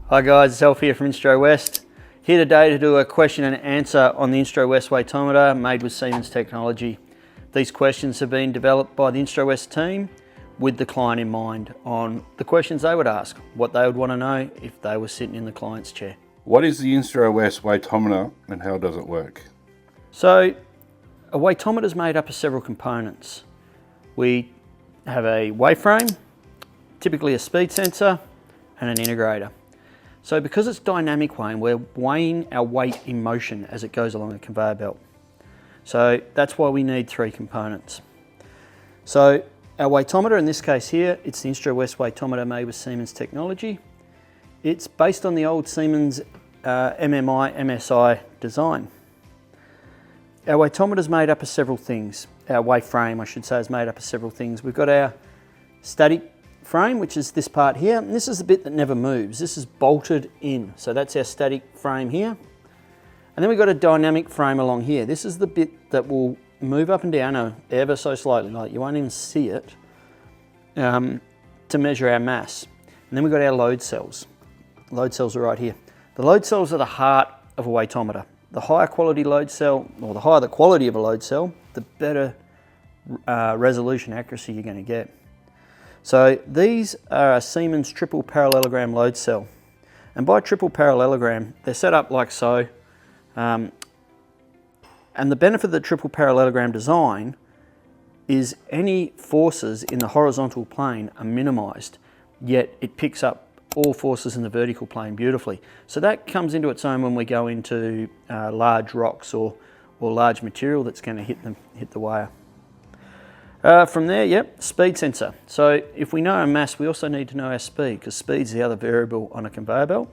Hi guys, it's Alf here from Instrowest. Here today to do a question and answer on the Instrowest Weightometer made with Siemens technology. These questions have been developed by the Instrowest team with the client in mind on the questions they would ask, what they would want to know if they were sitting in the client's chair. What is the Instrowest Weightometer and how does it work? So a weightometer is made up of several components. We have a weigh frame, typically a speed sensor and an integrator. So because it's dynamic weighing, we're weighing our weight in motion as it goes along a conveyor belt. So that's why we need three components. So our weightometer, in this case here, it's the Instrowest Weightometer made with Siemens technology. It's based on the old Siemens MMI, MSI design. Our weightometer is made up of several things. Our weigh frame, I should say, is made up of several things. We've got our static frame, which is this part here, and this is the bit that never moves. This is bolted in, so that's our static frame here. And then we've got a dynamic frame along here. This is the bit that will move up and down ever so slightly, like you won't even see it, to measure our mass. And then we've got our load cells. Load cells are right here. The load cells are the heart of a weightometer. The higher quality load cell, or the higher the quality of a load cell, the better resolution accuracy you're going to get. So these are a Siemens triple parallelogram load cell. And by triple parallelogram, they're set up like so. And the benefit of the triple parallelogram design is any forces in the horizontal plane are minimized, yet it picks up all forces in the vertical plane beautifully. So that comes into its own when we go into large rocks or large material that's going to hit the wire. From there, yep, speed sensor. So if we know our mass, we also need to know our speed, because speed's the other variable on a conveyor belt.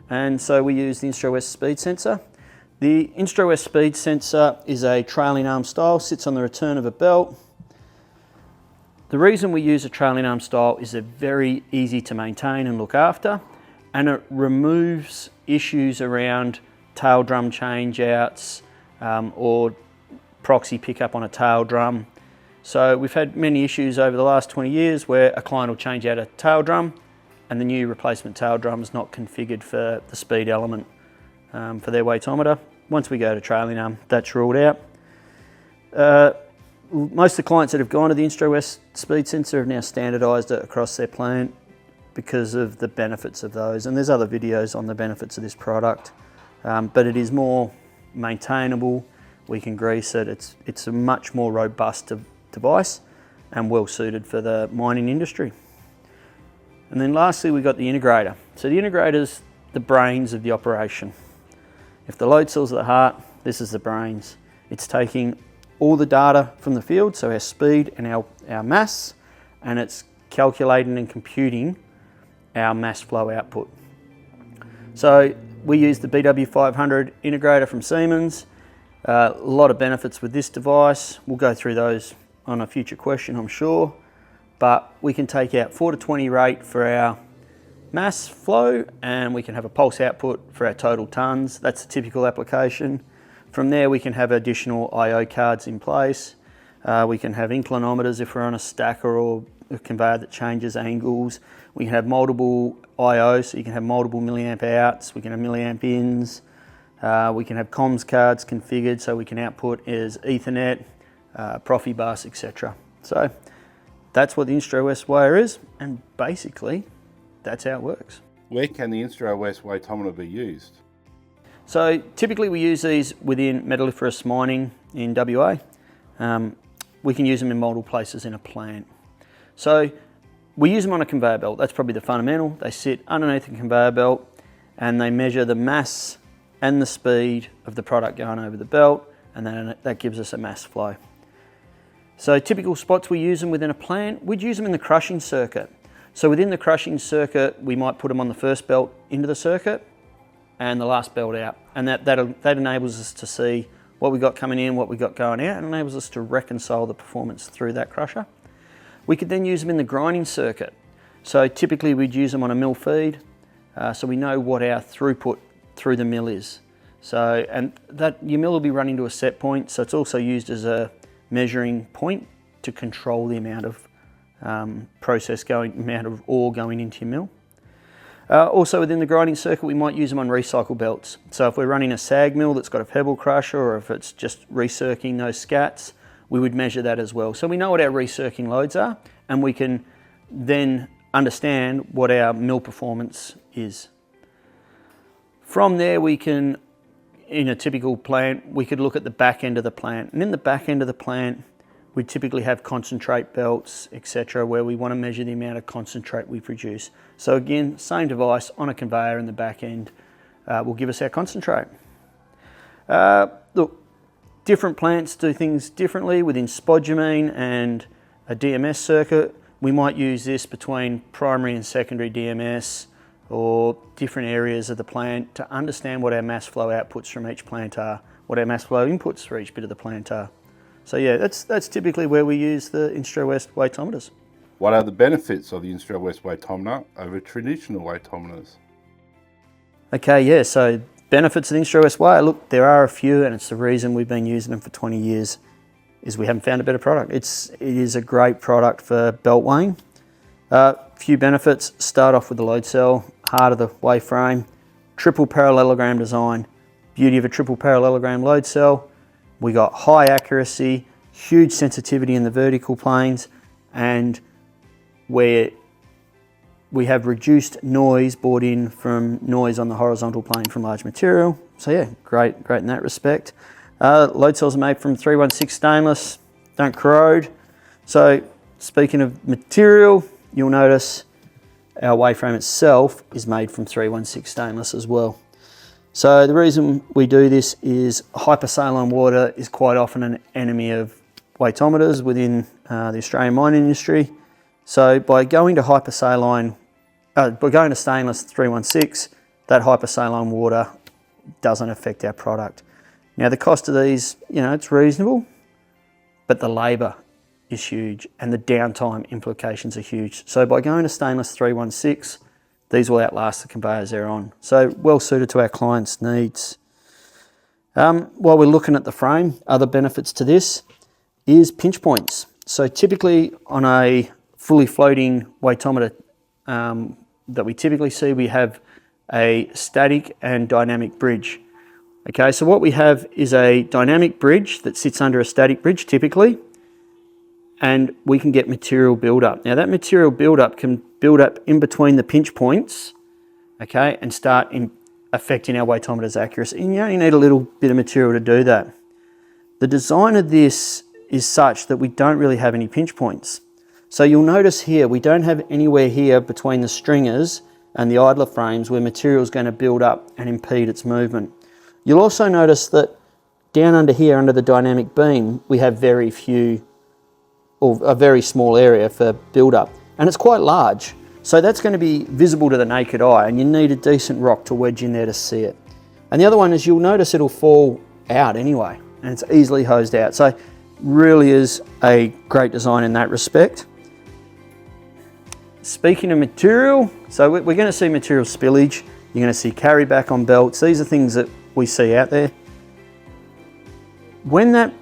And so we use the Instrowest speed sensor. The Instrowest speed sensor is a trailing arm style, sits on the return of a belt. The reason we use a trailing arm style is they're very easy to maintain and look after, and it removes issues around tail drum change outs or proxy pickup on a tail drum. So we've had many issues over the last 20 years where a client will change out a tail drum and the new replacement tail drum is not configured for the speed element for their weightometer. Once we go to trailing arm, that's ruled out. Most of the clients that have gone to the Instrowest speed sensor have now standardised it across their plant because of the benefits of those. And there's other videos on the benefits of this product, but it is more maintainable. We can grease it. It's a much more robust device and well suited for the mining industry. And then lastly, we've got the integrator. So the integrator's the brains of the operation. If the load cells are the heart, this is the brains. It's taking all the data from the field, so our speed and our mass, and it's calculating and computing our mass flow output. So we use the BW500 integrator from Siemens. A lot of benefits with this device. We'll go through those on a future question, I'm sure. But we can take out 4 to 20 rate for our mass flow, and we can have a pulse output for our total tons. That's a typical application. From there, we can have additional I/O cards in place. We can have inclinometers if we're on a stacker or a conveyor that changes angles. We can have multiple I/O, so you can have multiple milliamp outs. We can have milliamp ins. We can have comms cards configured so we can output as Ethernet, Profibus, etc. So that's what the Instrowest Weigher is, and basically that's how it works. Where can the Instrowest Weightometer be used? So typically we use these within metalliferous mining in WA. We can use them in multiple places in a plant. So we use them on a conveyor belt. That's probably the fundamental. They sit underneath the conveyor belt and they measure the mass and the speed of the product going over the belt, and then that gives us a mass flow. So typical spots we use them within a plant, we'd use them in the crushing circuit. So within the crushing circuit, we might put them on the first belt into the circuit and the last belt out. And that enables us to see what we got coming in, what we got going out, and enables us to reconcile the performance through that crusher. We could then use them in the grinding circuit. So typically we'd use them on a mill feed, so we know what our throughput through the mill is. So, and that your mill will be running to a set point, so it's also used as a measuring point to control the amount of amount of ore going into your mill. Also within the grinding circuit, we might use them on recycle belts. So if we're running a sag mill that's got a pebble crusher, or if it's just recircing those scats, we would measure that as well. So we know what our recircing loads are, and we can then understand what our mill performance is. From there, we can, in a typical plant, we could look at the back end of the plant. And in the back end of the plant, we typically have concentrate belts, etc., where we want to measure the amount of concentrate we produce. So again, same device on a conveyor in the back end will give us our concentrate. Look, different plants do things differently. Within spodumene and a DMS circuit, we might use this between primary and secondary DMS, or different areas of the plant, to understand what our mass flow outputs from each plant are, what our mass flow inputs for each bit of the plant are. So yeah, that's typically where we use the Instrowest weightometers. What are the benefits of the Instrowest weightometer over traditional weightometers? Okay, yeah, so benefits of the Instrowest Weigh, look, there are a few, and it's the reason we've been using them for 20 years, is we haven't found a better product. It is a great product for belt weighing. Few benefits. Start off with the load cell, heart of the weigh frame, triple parallelogram design. Beauty of a triple parallelogram load cell, we got high accuracy, huge sensitivity in the vertical planes, and where we have reduced noise brought in from noise on the horizontal plane from large material. So yeah, great in that respect. Load cells are made from 316 stainless, don't corrode. So speaking of material, you'll notice our weigh frame itself is made from 316 stainless as well. So the reason we do this is hypersaline water is quite often an enemy of weightometers within the Australian mining industry. So by going to stainless 316, that hypersaline water doesn't affect our product. Now the cost of these, it's reasonable, but the labour is huge and the downtime implications are huge. So by going to stainless 316, these will outlast the conveyors they're on. So well suited to our clients' needs. While we're looking at the frame, other benefits to this is pinch points. So typically on a fully floating weightometer that we typically see, we have a static and dynamic bridge. Okay, so what we have is a dynamic bridge that sits under a static bridge typically, and we can get material buildup. Now that material buildup can build up in between the pinch points, okay, and start affecting our weightometer's accuracy. And you only need a little bit of material to do that. The design of this is such that we don't really have any pinch points. So you'll notice here, we don't have anywhere here between the stringers and the idler frames where material is going to build up and impede its movement. You'll also notice that down under here, under the dynamic beam, we have very few, or a very small area for build-up, and it's quite large. So that's going to be visible to the naked eye, and you need a decent rock to wedge in there to see it. And the other one is you'll notice it'll fall out anyway, and it's easily hosed out. So really is a great design in that respect. Speaking of material, so we're going to see material spillage, you're going to see carry back on belts. These are things that we see out there. When that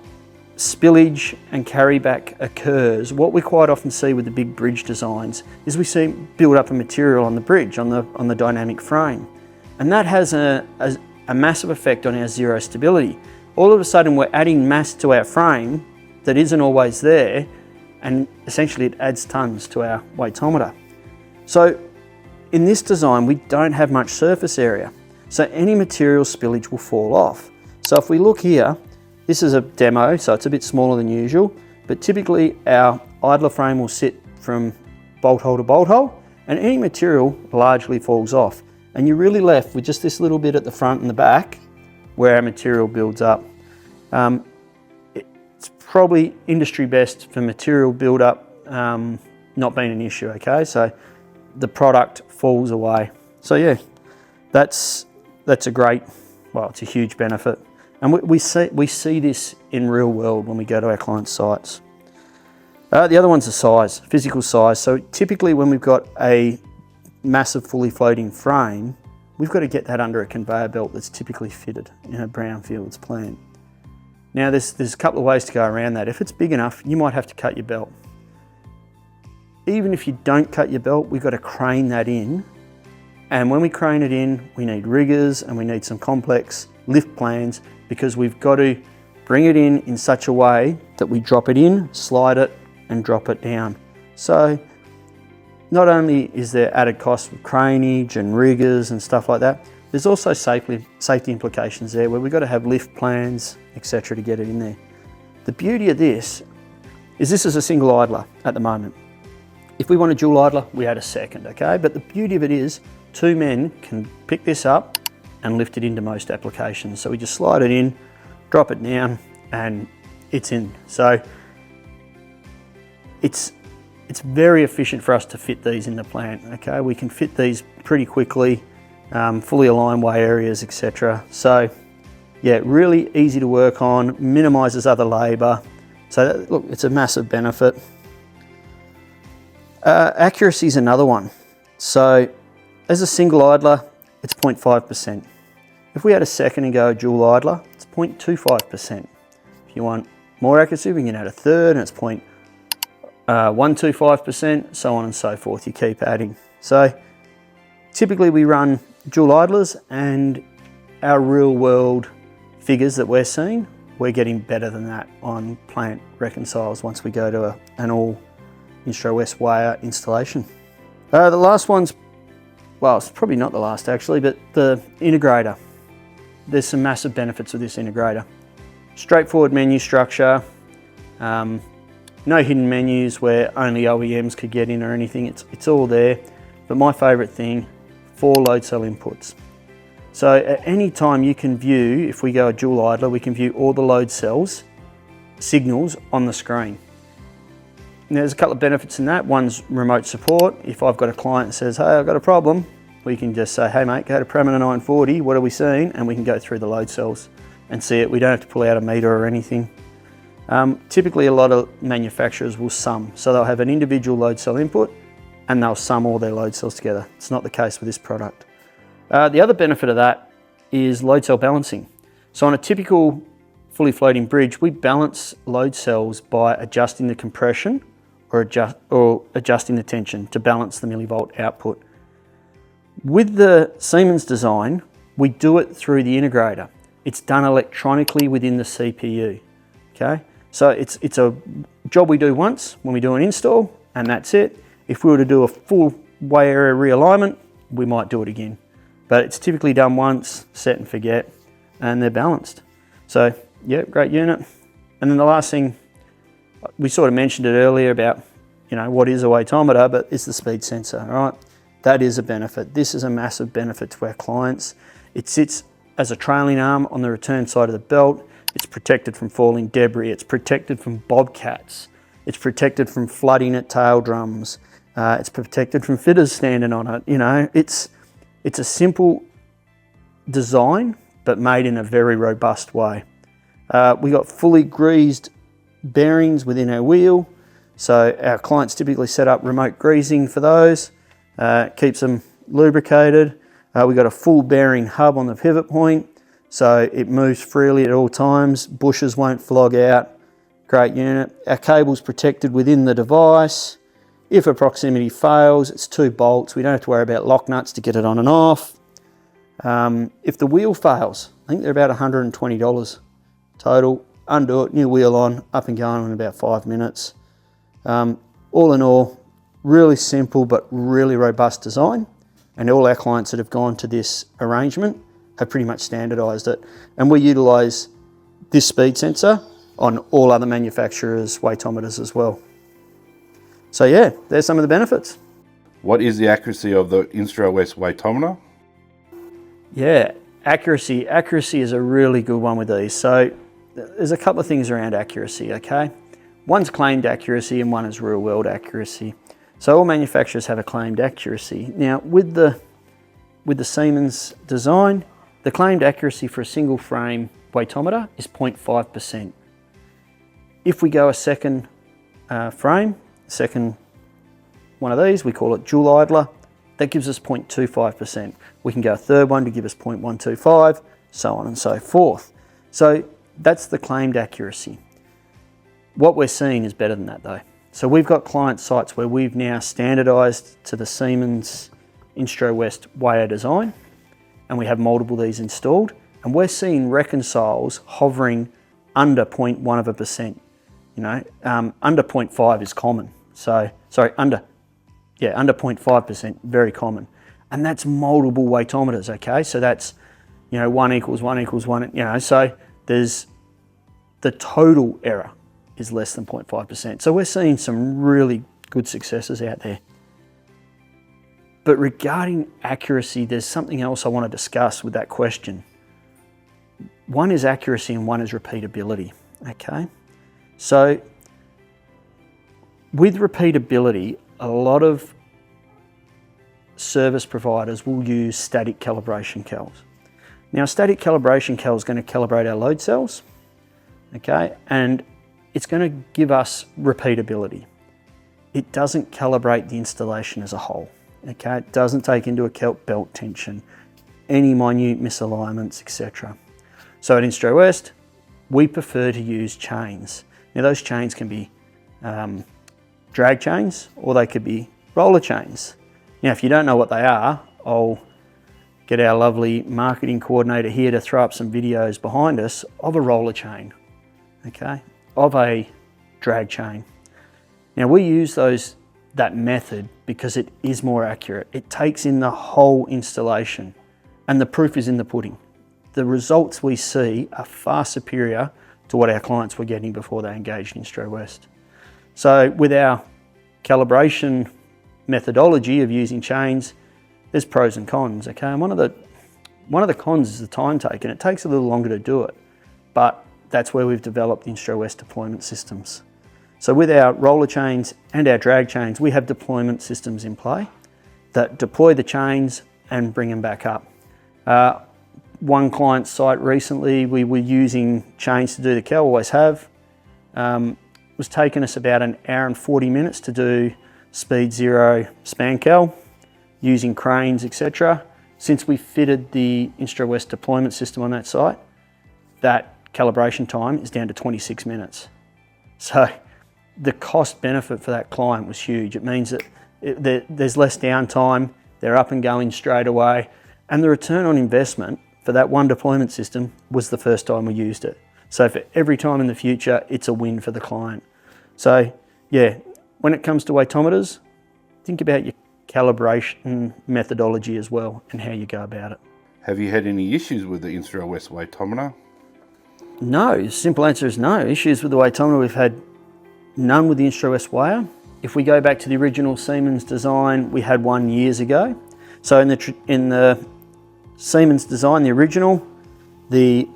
spillage and carry back occurs, what we quite often see with the big bridge designs is we see build up of material on the bridge, on the dynamic frame. And that has a massive effect on our zero stability. All of a sudden we're adding mass to our frame that isn't always there, and essentially it adds tons to our weightometer. So in this design, we don't have much surface area. So any material spillage will fall off. So if we look here, this is a demo, so it's a bit smaller than usual, but typically our idler frame will sit from bolt hole to bolt hole, and any material largely falls off. And you're really left with just this little bit at the front and the back where our material builds up. It's probably industry best for material build-up not being an issue, okay? So the product falls away. So yeah, that's a great, well, it's a huge benefit. And we see this in real world when we go to our clients' sites. The other one's the size, physical size. So typically when we've got a massive fully floating frame, we've got to get that under a conveyor belt that's typically fitted in a brownfields plant. Now there's a couple of ways to go around that. If it's big enough, you might have to cut your belt. Even if you don't cut your belt, we've got to crane that in And when we crane it in, we need riggers and we need some complex lift plans, because we've got to bring it in such a way that we drop it in, slide it and drop it down. So not only is there added cost with craneage and riggers and stuff like that, there's also safety implications there, where we've got to have lift plans, etc. to get it in there. The beauty of this is a single idler at the moment. If we want a dual idler, we add a second, okay? But the beauty of it is 2 men can pick this up and lift it into most applications. So we just slide it in, drop it down, and it's in. So it's very efficient for us to fit these in the plant, okay? We can fit these pretty quickly, fully aligned weigh areas, etc. So yeah, really easy to work on, minimises other labour. So look, it's a massive benefit. Accuracy is another one. So as a single idler, it's 0.5%. If we had a second and go dual idler, it's 0.25%. If you want more accuracy, we can add a third and it's 0.125%, so on and so forth. You keep adding. So typically we run dual idlers, and our real world figures that we're seeing, we're getting better than that on plant reconciles once we go to an all Instrowest weigher installation. The last one's, well, it's probably not the last actually, but the integrator. There's some massive benefits of this integrator. Straightforward menu structure, no hidden menus where only OEMs could get in or anything. It's all there. But my favourite thing, 4 load cell inputs. So at any time you can view, if we go a dual idler, we can view all the load cells signals on the screen. Now, there's a couple of benefits in that. One's remote support. If I've got a client that says, hey, I've got a problem, we can just say, hey mate, go to parameter 940, what are we seeing? And we can go through the load cells and see it. We don't have to pull out a meter or anything. Typically a lot of manufacturers will sum. So they'll have an individual load cell input and they'll sum all their load cells together. It's not the case with this product. The other benefit of that is load cell balancing. So on a typical fully floating bridge, we balance load cells by adjusting the compression or adjusting the tension to balance the millivolt output. With the Siemens design, we do it through the integrator. It's done electronically within the CPU, okay? So it's a job we do once when we do an install, and that's it. If we were to do a full weigh area realignment, we might do it again. But it's typically done once, set and forget, and they're balanced. So yeah, great unit. And then the last thing, we sort of mentioned it earlier about, you know, what is a weightometer, but it's the speed sensor, all right? That is a benefit. This is a massive benefit to our clients. It sits as a trailing arm on the return side of the belt. It's protected from falling debris. It's protected from bobcats. It's protected from flooding at tail drums. It's protected from fitters standing on it. You know, it's a simple design, but made in a very robust way. We got fully greased bearings within our wheel. So our clients typically set up remote greasing for those. Keeps them lubricated. We've got a full bearing hub on the pivot point, so it moves freely at all times. Bushes won't flog out. Great unit. Our cable's protected within the device. If a proximity fails, it's 2 bolts. We don't have to worry about lock nuts to get it on and off. If the wheel fails, I think they're about $120 total. Undo it, new wheel on, up and going in about 5 minutes. All in all, really simple but really robust design, and all our clients that have gone to this arrangement have pretty much standardised it. And we utilise this speed sensor on all other manufacturers' weightometers as well. So yeah, there's some of the benefits. What is the accuracy of the Instrowest Weightometer? Yeah, accuracy is a really good one with these. So there's a couple of things around accuracy, okay? One's claimed accuracy and one is real world accuracy. So all manufacturers have a claimed accuracy. Now with the Siemens design, the claimed accuracy for a single frame weightometer is 0.5%. If we go a second frame, second one of these, we call it dual idler, that gives us 0.25%. We can go a third one to give us 0.125, so on and so forth. So that's the claimed accuracy. What we're seeing is better than that though. So we've got client sites where we've now standardised to the Siemens Instrowest Weightometer design, and we have multiple of these installed, and we're seeing reconciles hovering under 0.1%. Under 0.5 is common. So, sorry, under 0.5%, very common. And that's multiple weightometers, okay? So that's, 1 equals 1 equals 1, so there's the total error is less than 0.5%. So we're seeing some really good successes out there. But regarding accuracy, there's something else I want to discuss with that question. One is accuracy and one is repeatability, okay? So with repeatability, a lot of service providers will use static calibration cals. Now, a static calibration cal is going to calibrate our load cells, okay? And it's going to give us repeatability. It doesn't calibrate the installation as a whole, okay? It doesn't take into account belt tension, any minute misalignments, etc. So at Instrowest, we prefer to use chains. Now, those chains can be drag chains or they could be roller chains. Now, if you don't know what they are, I'll get our lovely marketing coordinator here to throw up some videos behind us of a roller chain, okay, of a drag chain. Now, we use that method because it is more accurate. It takes in the whole installation, and the proof is in the pudding. The results we see are far superior to what our clients were getting before they engaged in Instrowest. So with our calibration methodology of using chains, there's pros and cons, okay? And one of the cons is the time taken. It takes a little longer to do it, but that's where we've developed the Instrowest deployment systems. So with our roller chains and our drag chains, we have deployment systems in play that deploy the chains and bring them back up. One client site recently, we were using chains to do the cal, always have. It was taking us about 1 hour and 40 minutes to do speed 0 span cal, using cranes, etc. Since we fitted the Instrowest deployment system on that site, that calibration time is down to 26 minutes. So the cost benefit for that client was huge. It means that there's less downtime, they're up and going straight away, and the return on investment for that one deployment system was the first time we used it. So for every time in the future, it's a win for the client. So yeah, when it comes to weightometers, think about your calibration methodology as well and how you go about it. Have you had any issues with the Instrowest Weightometer? No, the simple answer is no. Issues with the weightometer, we've had none with the Instrowest Weighter. If we go back to the original Siemens design, we had one years ago. So in the Siemens design, the original, the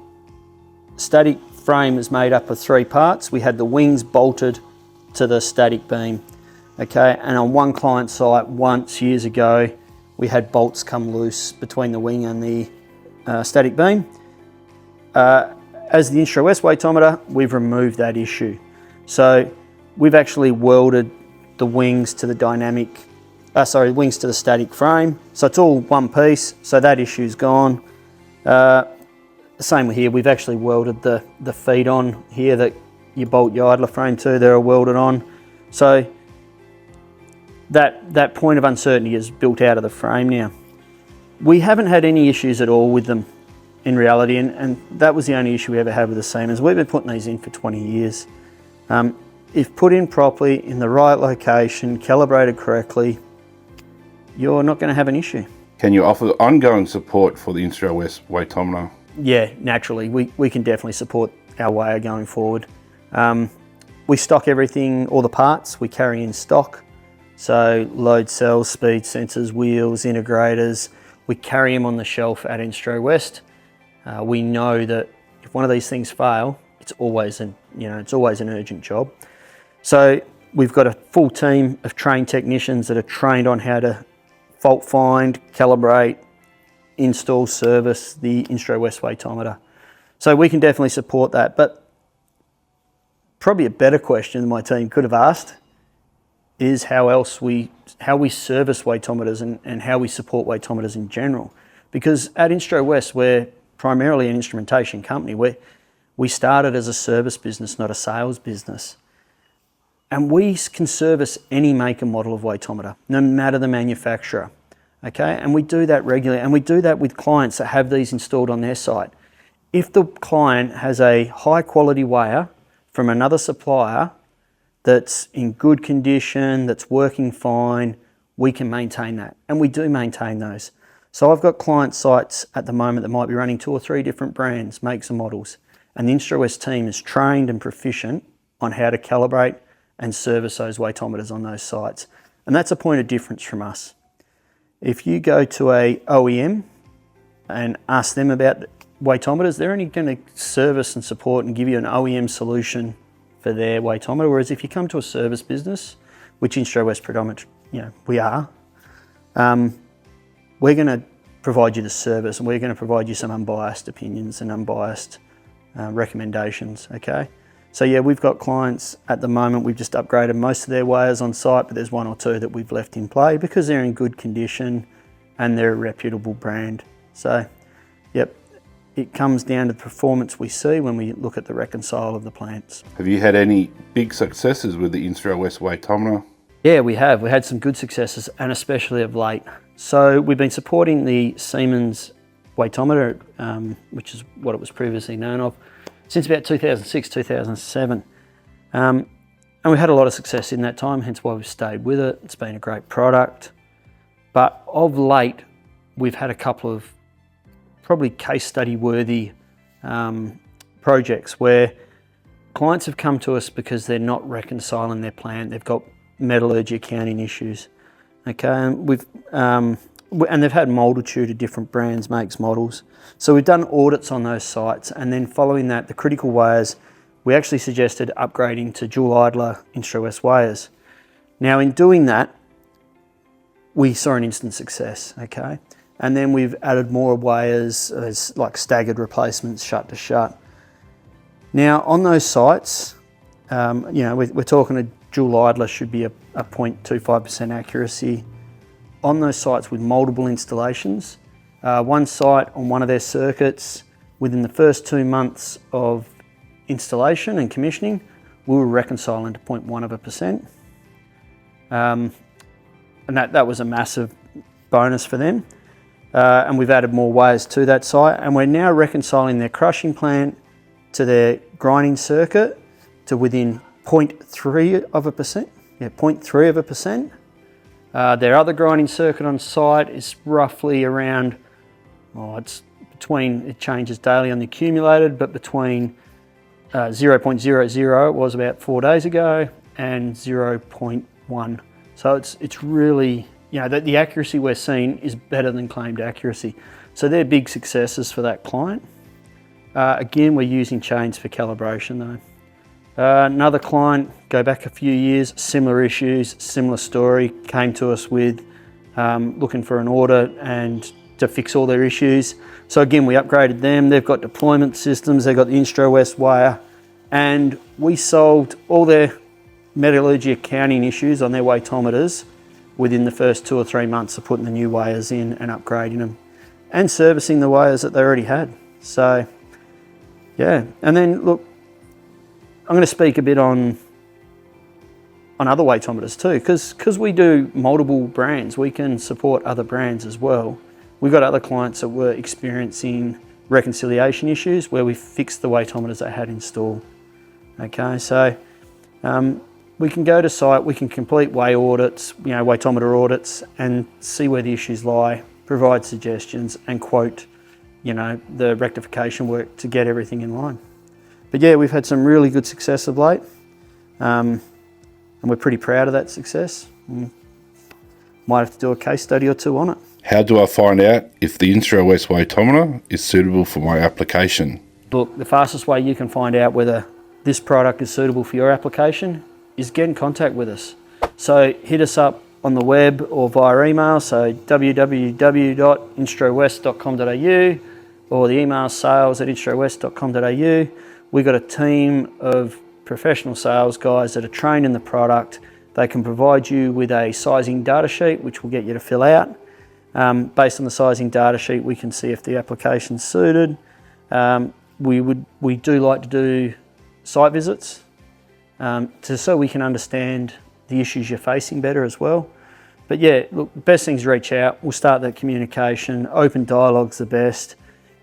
static frame is made up of 3 parts. We had the wings bolted to the static beam. Okay, and on one client site once years ago, we had bolts come loose between the wing and the static beam. As the Instrowest Weightometer, we've removed that issue. So we've actually welded the wings to the wings to the static frame. So it's all one piece, so that issue's gone. Same here, we've actually welded the feet on here that you bolt your idler frame to, they're welded on. So that point of uncertainty is built out of the frame now. We haven't had any issues at all with them in reality, and that was the only issue we ever had with the Siemens. We've been putting these in for 20 years. If put in properly, in the right location, calibrated correctly, you're not going to have an issue. Can you offer ongoing support for the Instrowest Weightometer? Yeah, naturally. We can definitely support our Weighter going forward. We stock everything, all the parts we carry in stock. So load cells, speed sensors, wheels, integrators, we carry them on the shelf at Instrowest. We know that if one of these things fail, it's always an urgent job. So we've got a full team of trained technicians that are trained on how to fault find, calibrate, install, service the Instrowest Weightometer. So we can definitely support that. But probably a better question my team could have asked is how we service weightometers and how we support weightometers in general. Because at Instrowest, we're primarily an instrumentation company. We started as a service business, not a sales business. And we can service any make and model of weightometer, no matter the manufacturer. Okay, and we do that regularly, and we do that with clients that have these installed on their site. If the client has a high quality weigher from another supplier that's in good condition, that's working fine, we can maintain that, and we do maintain those. So I've got client sites at the moment that might be running 2 or 3 different brands, makes and models, and the Instrowest team is trained and proficient on how to calibrate and service those weightometers on those sites. And that's a point of difference from us. If you go to a OEM and ask them about weightometers, they're only going to service and support and give you an OEM solution for their weightometer. Whereas if you come to a service business, which Instrowest predominantly, we are, we're going to provide you the service, and we're going to provide you some unbiased opinions and unbiased recommendations. Okay. So yeah, we've got clients at the moment, we've just upgraded most of their weighers on site, but there's 1 or 2 that we've left in play because they're in good condition and they're a reputable brand. So, yep, it comes down to the performance we see when we look at the reconcile of the plants. Have you had any big successes with the Instrowest Weightometer? Yeah, we have. We had some good successes, and especially of late. So we've been supporting the Siemens weightometer, which is what it was previously known of, since about 2006, 2007. And we had a lot of success in that time, hence why we've stayed with it. It's been a great product. But of late, we've had a couple of probably case study worthy projects where clients have come to us because they're not reconciling their plant. They've got metallurgy accounting issues. Okay, and they've had a multitude of different brands, makes, models. So we've done audits on those sites, and then following that, the critical weighers, we actually suggested upgrading to dual idler Instrowest weighers. Now in doing that, we saw an instant success, okay? And then we've added more weighers as like staggered replacements, shut to shut. Now on those sites, we're talking a dual idler should be a 0.25% accuracy. On those sites with multiple installations, one site on one of their circuits, within the first 2 months of installation and commissioning, we were reconciling to 0.1%. And that was a massive bonus for them. And we've added more weighers to that site, and we're now reconciling their crushing plant to their grinding circuit to within 0.3%. Yeah, 0.3%. Their other grinding circuit on site is roughly around, it changes daily on the accumulated, but between 0.00, it was about 4 days ago, and 0.1. So it's really, the accuracy we're seeing is better than claimed accuracy. So they're big successes for that client. Again, we're using chains for calibration though. Another client, go back a few years, similar issues, similar story, came to us with looking for an audit and to fix all their issues. So again, we upgraded them. They've got deployment systems, they've got the Instrowest weigher, and we solved all their metallurgy accounting issues on their weightometers within the first 2 or 3 months of putting the new weighers in and upgrading them and servicing the weighers that they already had. So yeah, and then look, I'm going to speak a bit on other weightometers too, because we do multiple brands, we can support other brands as well. We've got other clients that were experiencing reconciliation issues where we fixed the weightometers they had installed. Okay, so we can go to site, we can complete weigh audits, weightometer audits, and see where the issues lie, provide suggestions, and quote, the rectification work to get everything in line. But yeah, we've had some really good success of late, and we're pretty proud of that success. Might have to do a case study or 2 on it. How do I find out if the Instrowest Weightometer is suitable for my application? Look, the fastest way you can find out whether this product is suitable for your application is get in contact with us. So hit us up on the web or via email, so www.instrowest.com.au or the email sales@instrowest.com.au. We've got a team of professional sales guys that are trained in the product. They can provide you with a sizing data sheet, which we'll get you to fill out. Based on the sizing data sheet, we can see if the application's suited. We do like to do site visits so we can understand the issues you're facing better as well. But yeah, look, the best thing is reach out. We'll start that communication. Open dialogue's the best.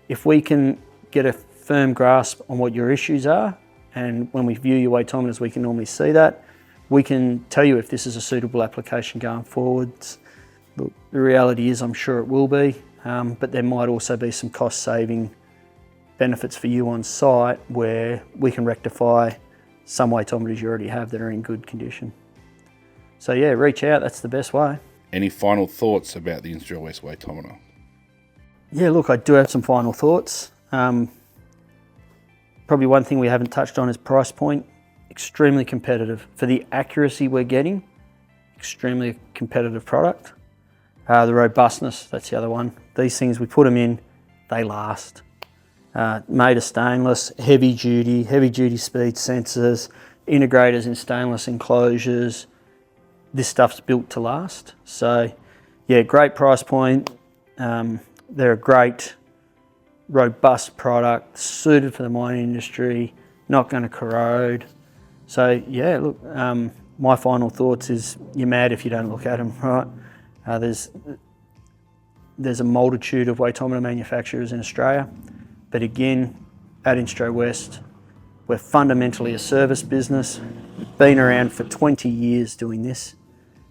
If we can get a firm grasp on what your issues are, and when we view your weightometers, we can normally see that. We can tell you if this is a suitable application going forwards. Look, the reality is I'm sure it will be, but there might also be some cost-saving benefits for you on site where we can rectify some weightometers you already have that are in good condition. So yeah, reach out, that's the best way. Any final thoughts about the Instrowest Weightometer? Yeah, look, I do have some final thoughts. Probably one thing we haven't touched on is price point. Extremely competitive. For the accuracy we're getting, extremely competitive product. The robustness, that's the other one. These things, we put them in, they last. Made of stainless, heavy duty speed sensors, integrators in stainless enclosures. This stuff's built to last. So yeah, great price point. They're a great, robust product, suited for the mining industry, not going to corrode. So yeah, look, my final thoughts is you're mad if you don't look at them, right? There's a multitude of weightometer manufacturers in Australia, but again, at Instrowest, we're fundamentally a service business. We've been around for 20 years doing this,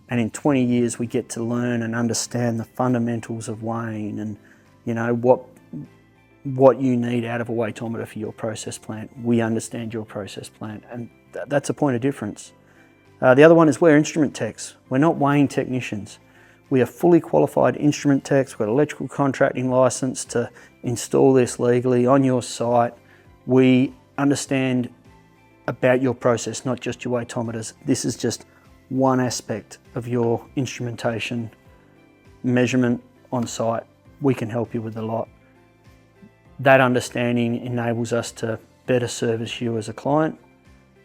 and in 20 years we get to learn and understand the fundamentals of weighing and you know what you need out of a weightometer for your process plant. We understand your process plant, and that's a point of difference. The other one is we're instrument techs. We're not weighing technicians. We are fully qualified instrument techs. We've got an electrical contracting license to install this legally on your site. We understand about your process, not just your weightometers. This is just one aspect of your instrumentation measurement on site. We can help you with a lot. That understanding enables us to better service you as a client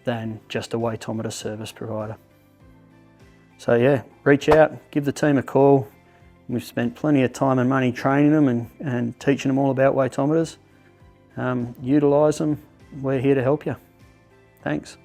than just a weightometer service provider. So yeah, reach out, give the team a call. We've spent plenty of time and money training them and teaching them all about weightometers. Utilise them. We're here to help you. Thanks.